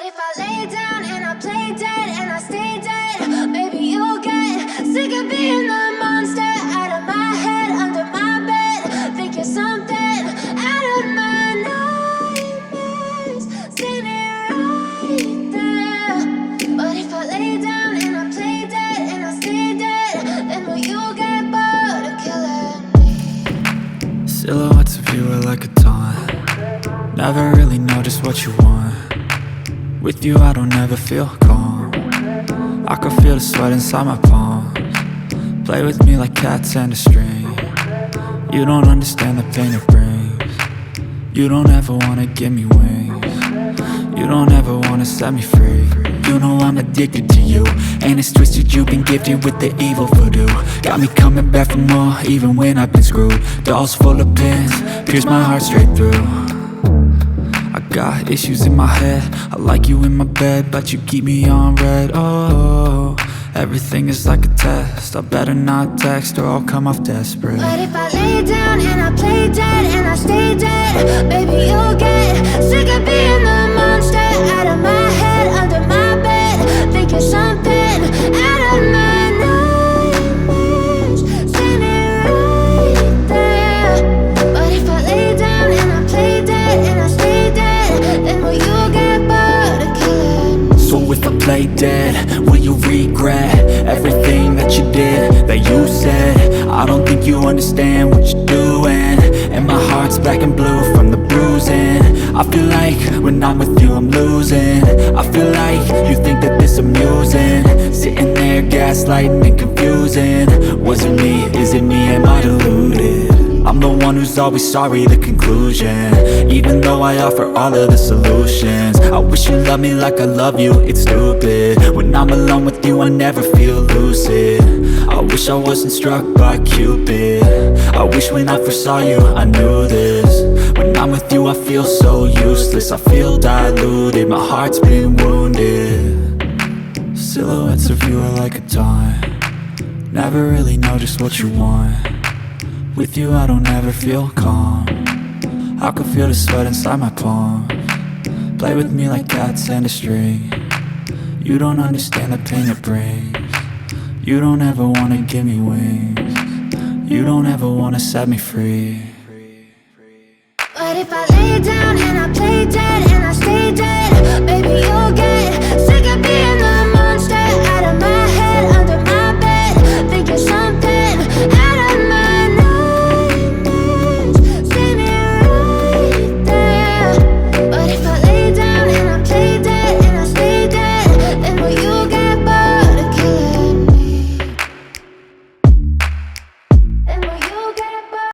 But if I lay down and I play dead and I stay dead, maybe you'll get sick of being the monster out of my head, under my bed. Think you're something out of my nightmares, standing right there. But if I lay down and I play dead and I stay dead, then will you get bored of killing me? Silhouettes of you are like a taunt. Never really know just what you want. With you I don't ever feel calm. I can feel the sweat inside my palms. Play with me like cats and a string. You don't understand the pain it brings. You don't ever wanna give me wings. You don't ever wanna set me free. You know I'm addicted to you, and it's twisted, you've been gifted with the evil voodoo. Got me coming back for more, even when I've been screwed. Dolls full of pins, pierce my heart straight through. I got issues in my head, I like you in my bed, but you keep me on red. Oh, everything is like a test, I better not text or I'll come off desperate. But if I lay down and I play dead and I stay dead, baby you'll get sick of being the monster out of my head, under my bed. Think you're something out of my nightmares, standing right there. But if I lay down and I play dead and I stay dead, then will you get bored of killing me? So if I play dead, will you regret everything that you did, that you said? I don't think you understand what you're doing, and my heart's black and blue from the bruising. I feel like when I'm with you I'm losing. I feel like you think that this amusing, sitting there gaslighting and confusing. Was it me? Is it me? Am I deluded? I'm the one who's always sorry, the conclusion, even though I offer all of the solutions. I wish you loved me like I love you, it's stupid. When I'm alone with you I never feel lucid. I wish I wasn't struck by Cupid. I wish when I first saw you I knew this. When I'm with you I feel so useless, I feel diluted, my heart's been wounded. Silhouettes of you are like a taunt. Never really know just what you want. With you I don't ever feel calm. I can feel the sweat inside my palms. Play with me like cats and a string. You don't understand the pain it brings. You don't ever wanna give me wings. You don't ever wanna set me free. But if I lay down and I play dead and I stay dead,